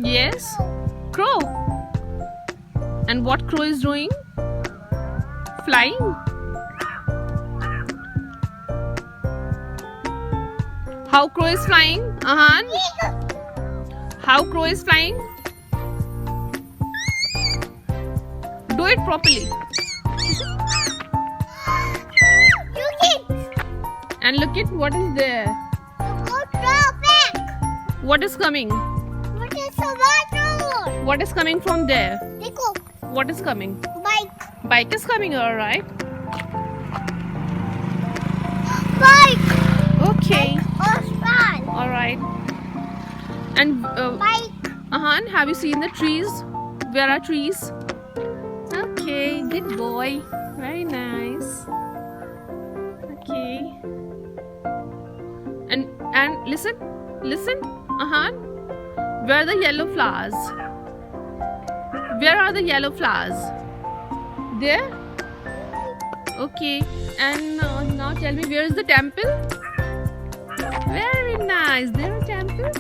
Yes. Crow. And what crow is doing? Flying. How crow is flying? Ahan. How crow is flying? Do it properly. And look at what is there. What is coming? What is coming from there? What is coming? Bike. Bike is coming, alright. Bike. Okay. Osman. Alright. And Bike. Ahan, have you seen the trees? Where are trees? Okay, good boy. Very nice. Okay. And listen. Ahan. Where are the yellow flowers? Where are the yellow flowers? There? Okay. And now tell me, where is the temple? Very nice. There is a temple.